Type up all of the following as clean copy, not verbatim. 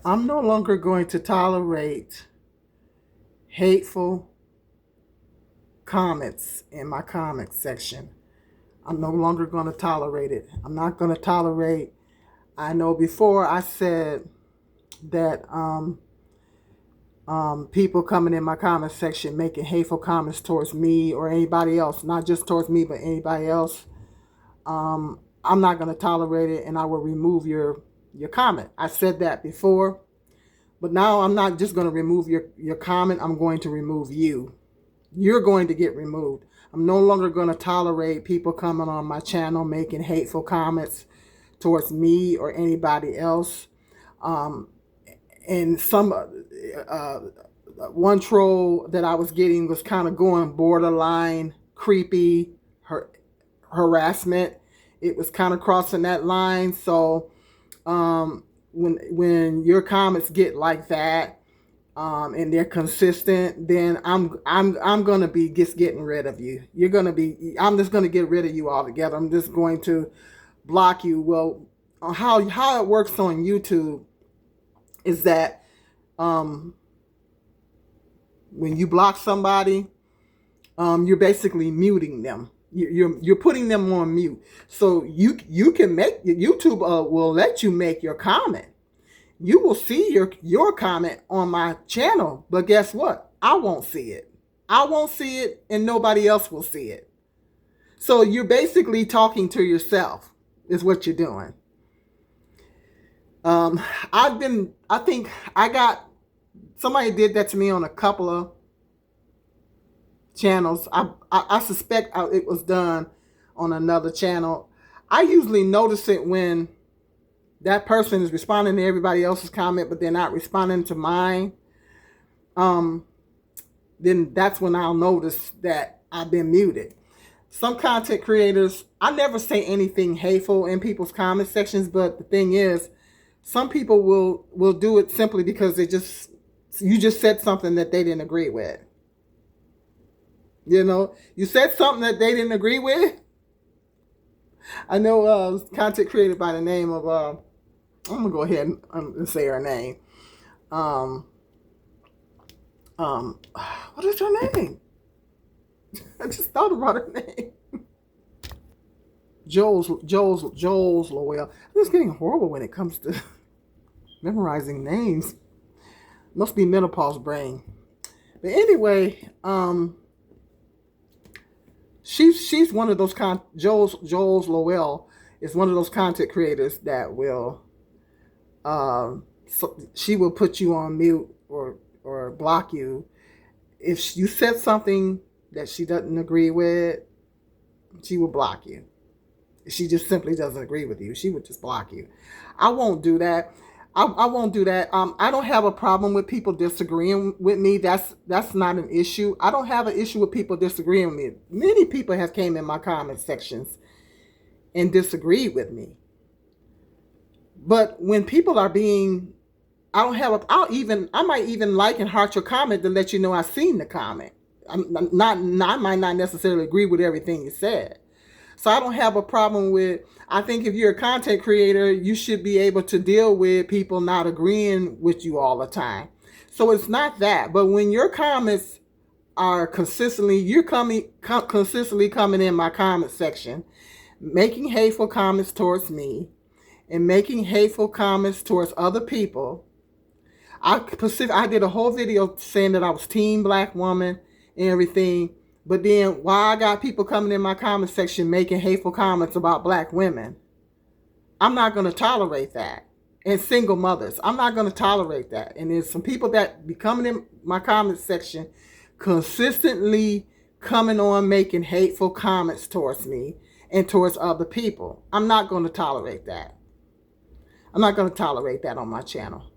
I'm no longer going to tolerate hateful comments in my comment section. I'm no longer going to tolerate it. I'm not going to tolerate. I know before I said that people coming in my comment section making hateful comments towards me or anybody else, not just towards me, but anybody else. I'm not going to tolerate it, and I will remove your comment. I said that before, but now I'm not just going to remove your comment. I'm going to remove you. You're going to get removed. I'm no longer going to tolerate people coming on my channel making hateful comments towards me or anybody else. And one troll that I was getting was kind of going borderline creepy harassment. It was kind of crossing that line. So when your comments get like that, and they're consistent, then I'm gonna be just getting rid of you. I'm just gonna get rid of you altogether. I'm just going to block you. Well, how it works on YouTube is that when you block somebody, you're basically muting them. You're putting them on mute. So you can make YouTube will let you make your comment. You will see your comment on my channel, but guess what? I won't see it. I won't see it, and nobody else will see it. So you're basically talking to yourself, is what you're doing. I think I got, somebody did that to me on a couple of channels. I suspect it was done on another channel. I usually notice it when that person is responding to everybody else's comment, but they're not responding to mine. Then that's when I'll notice that I've been muted. Some content creators, I never say anything hateful in people's comment sections, but the thing is, some people will do it simply because you just said something that they didn't agree with. You know, you said something that they didn't agree with. I know content creator by the name of I'm gonna go ahead and say her name. What is her name? I just thought about her name. Joel's Lowell. I'm just getting horrible when it comes to memorizing names. Must be menopause brain. But anyway, she's one of those Joel's Lowell is one of those content creators that will she will put you on mute or block you if you said something that she doesn't agree with. She will block you. She just simply doesn't agree with you. She would just block you. I won't do that. I won't do that. I don't have a problem with people disagreeing with me. That's not an issue. I don't have an issue with people disagreeing with me. Many people have came in my comment sections and disagreed with me. But when people are being, I might even like and heart your comment to let you know I've seen the comment. I might not necessarily agree with everything you said. So I don't have a problem with, I think if you're a content creator, you should be able to deal with people not agreeing with you all the time. So it's not that. But when your comments are consistently coming in my comment section, making hateful comments towards me and making hateful comments towards other people, I did a whole video saying that I was team black woman and everything. But then why I got people coming in my comment section making hateful comments about black women, I'm not going to tolerate that. And single mothers, I'm not going to tolerate that. And there's some people that be coming in my comment section consistently coming on making hateful comments towards me and towards other people. I'm not going to tolerate that. I'm not going to tolerate that on my channel.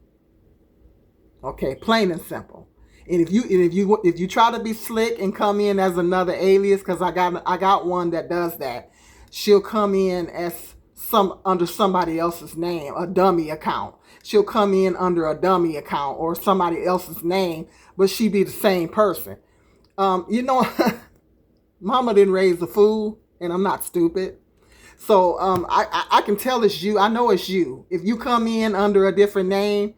Okay, plain and simple. And if you try to be slick and come in as another alias, because I got one that does that, she'll come in as under somebody else's name, a dummy account. She'll come in under a dummy account or somebody else's name, but she be the same person. Mama didn't raise a fool, and I'm not stupid. So I can tell it's you. I know it's you. If you come in under a different name,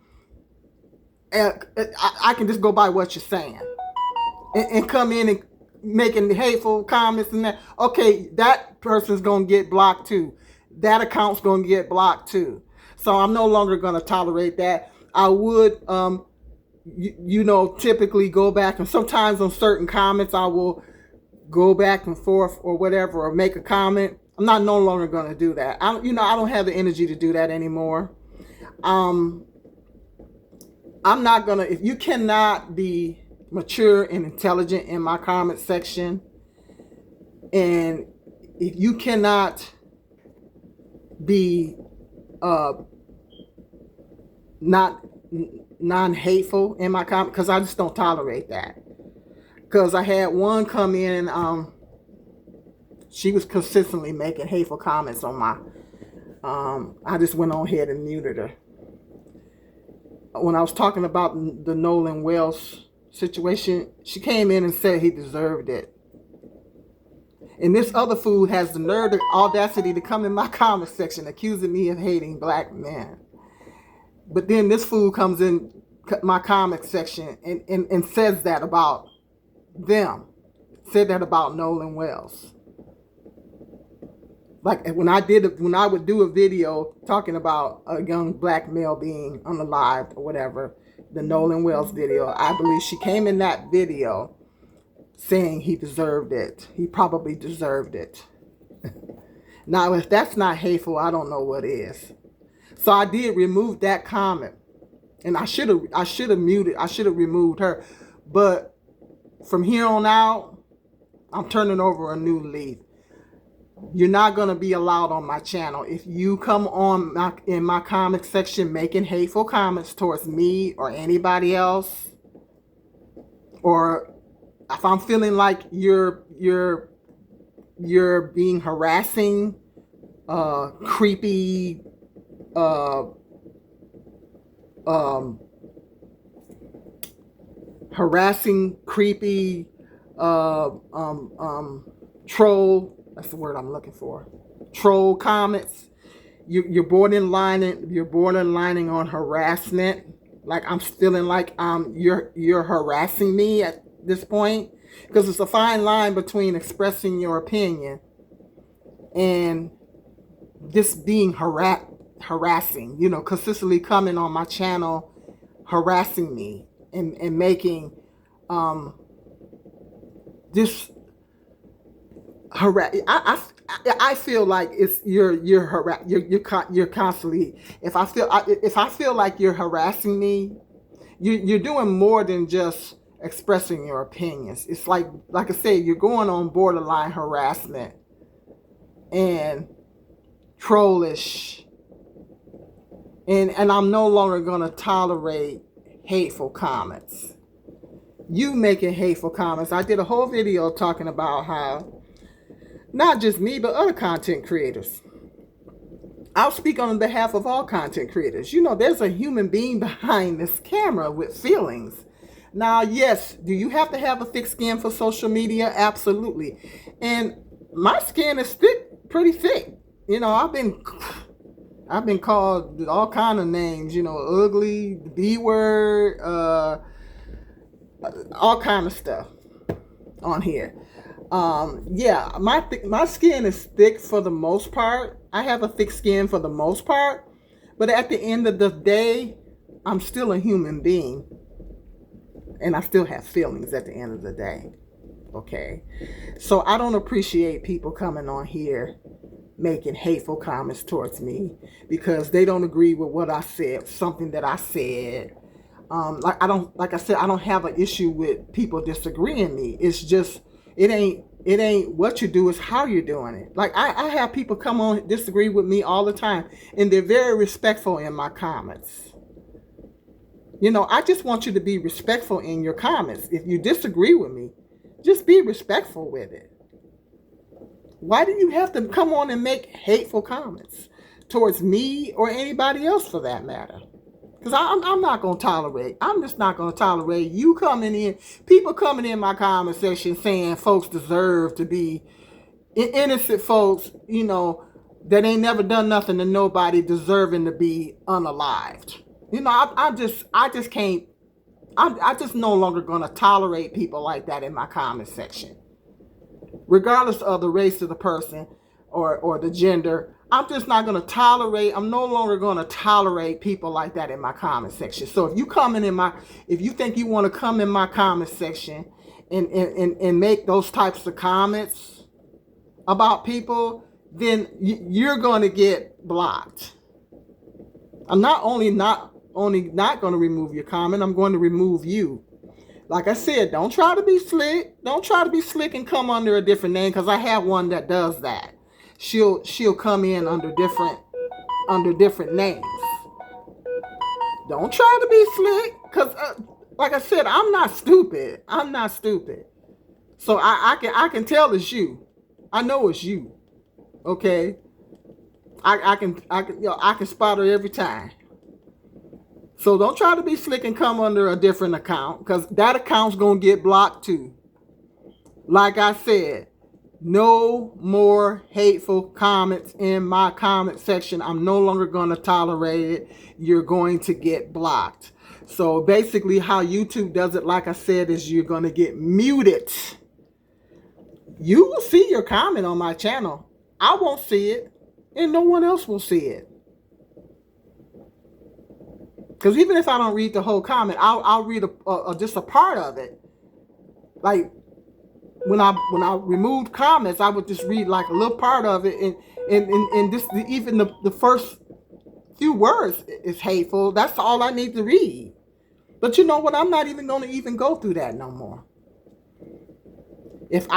I can just go by what you're saying and come in and making hateful comments and that. Okay, that person's gonna get blocked too. That account's gonna get blocked too. So I'm no longer gonna tolerate that. I would, typically go back, and sometimes on certain comments I will go back and forth or whatever, or make a comment. I'm not no longer gonna do that. I don't have the energy to do that anymore. I'm not gonna. If you cannot be mature and intelligent in my comment section, and if you cannot be not non-hateful in my comment, because I just don't tolerate that. Because I had one come in, she was consistently making hateful comments on my, I just went on ahead and muted her. When I was talking about the Nolan Wells situation, she came in and said he deserved it. And this other fool has the nerve, the audacity to come in my comment section accusing me of hating black men. But then this fool comes in my comment section and says that about them. Said that about Nolan Wells. Like when I would do a video talking about a young black male being unalived or whatever, the Nolan Wells video, I believe she came in that video saying he deserved it. He probably deserved it. Now, if that's not hateful, I don't know what is. So I did remove that comment, and I should have removed her. But from here on out, I'm turning over a new leaf. You're not going to be allowed on my channel. If you come on in my comment section making hateful comments towards me or anybody else, or if I'm feeling like you're being harassing, creepy, troll, that's the word I'm looking for, troll comments, you're borderlining on harassment. Like I'm feeling like you're harassing me at this point, because it's a fine line between expressing your opinion and just being harassing, consistently coming on my channel, harassing me and making this I feel like it's you're constantly, if I feel like you're harassing me, you're doing more than just expressing your opinions. It's like I said, you're going on borderline harassment and trollish, and I'm no longer going to tolerate hateful comments. You making hateful comments. I did a whole video talking about how not just me, but other content creators. I'll speak on behalf of all content creators. There's a human being behind this camera with feelings. Now, yes, do you have to have a thick skin for social media? Absolutely. And my skin is thick, pretty thick. I've been called all kind of names, ugly, the B word, all kind of stuff on here. Yeah, my skin is thick for the most part. I have a thick skin for the most part, but at the end of the day, I'm still a human being, and I still have feelings at the end of the day. Okay, so I don't appreciate people coming on here making hateful comments towards me because they don't agree with what I said, something that I said. Like I said, I don't have an issue with people disagreeing me. It's just it ain't what you do, it's how you're doing it. Like I have people come on disagree with me all the time, and they're very respectful in my comments. I just want you to be respectful in your comments. If you disagree with me, just be respectful with it. Why do you have to come on and make hateful comments towards me or anybody else for that matter? Because I'm not going to tolerate. I'm just not going to tolerate you people coming in my comment section saying folks deserve to be innocent folks, that ain't never done nothing to nobody, deserving to be unalived. I just can't I just no longer going to tolerate people like that in my comment section, regardless of the race of the person or the gender. I'm just not going to tolerate. I'm no longer going to tolerate people like that in my comment section. So if you if you think you want to come in my comment section and make those types of comments about people, then you're going to get blocked. I'm not only not going to remove your comment, I'm going to remove you. Like I said, don't try to be slick. Don't try to be slick and come under a different name, because I have one that does that. She'll come in under different names. Don't try to be slick, because like I said, I'm not stupid. I'm not stupid. So I can tell it's you. I know it's you. Okay. I can spot her every time. So don't try to be slick and come under a different account, because that account's going to get blocked too. Like I said, no more hateful comments in my comment section. I'm no longer going to tolerate it. You're going to get blocked. So basically how YouTube does it, like I said, is you're going to get muted. You will see your comment on my channel. I won't see it, and no one else will see it. Because even if I don't read the whole comment, I'll read just a part of it. Like when I removed comments, I would just read like a little part of it, and this even the first few words is hateful. That's all I need to read. But you know what? I'm not even going to even go through that no more. If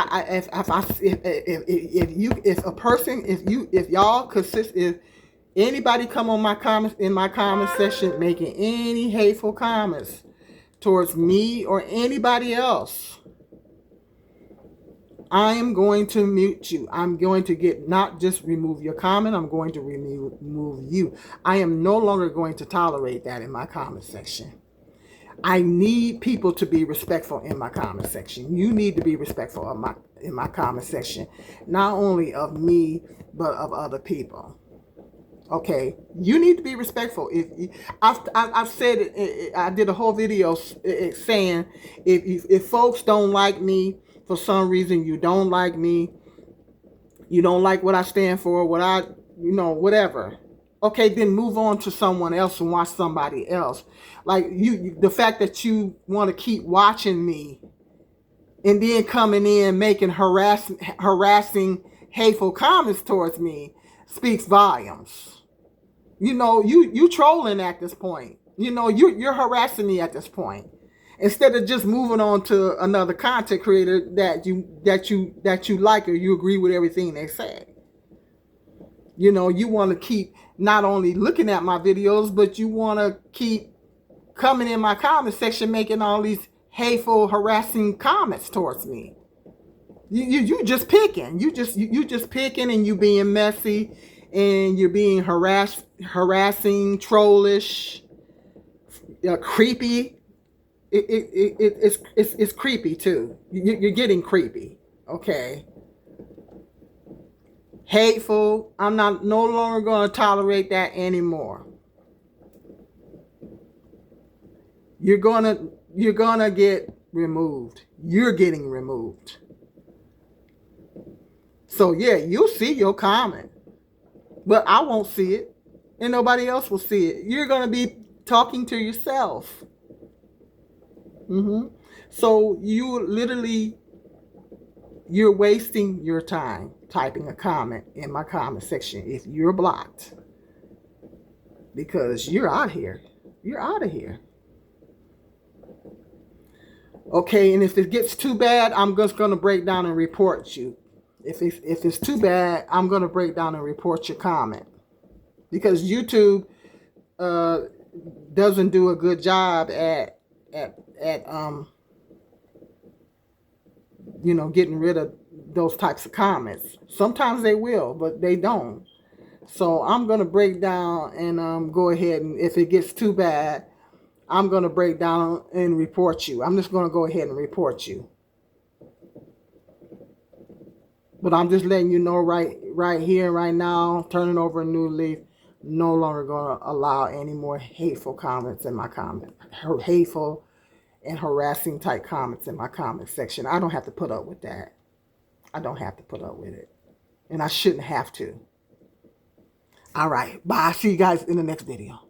anybody come on my comments in my comment section making any hateful comments towards me or anybody else, I am going to mute you. I'm going to not just remove your comment, I'm going to remove you. I am no longer going to tolerate that in my comment section. I need people to be respectful in my comment section. You need to be respectful in my comment section, not only of me, but of other people. Okay, you need to be respectful. I've said it. I did a whole video saying if folks don't like me for some reason, you don't like me, you don't like what I stand for, whatever. Okay, then move on to someone else and watch somebody else. Like the fact that you want to keep watching me and then coming in making harassing, hateful comments towards me speaks volumes. You trolling at this point. You're harassing me at this point. Instead of just moving on to another content creator that you like or you agree with everything they say. You want to keep not only looking at my videos, but you want to keep coming in my comment section making all these hateful, harassing comments towards me. You just picking. You just picking, and you being messy, and you're being harassing, trollish, creepy. It's creepy too. You're getting creepy. Okay. Hateful. I'm no longer going to tolerate that anymore. You're gonna get removed. You're getting removed. So yeah, you'll see your comment, but I won't see it, and nobody else will see it. You're gonna be talking to yourself. So you're wasting your time typing a comment in my comment section if you're blocked, because you're out here. You're out of here. Okay, and if it gets too bad, I'm just going to break down and report you. If it's too bad, I'm going to break down and report your comment, because YouTube doesn't do a good job at getting rid of those types of comments. Sometimes they will, but they don't. So I'm going to break down and go ahead, and if it gets too bad, I'm going to break down and report you. I'm just going to go ahead and report you. But I'm just letting you know right here, right now, turning over a new leaf, no longer going to allow any more hateful comments in my comment. Hateful, and harassing type comments in my comment section. I don't have to put up with that. I don't have to put up with it. And I shouldn't have to. All right. Bye. See you guys in the next video.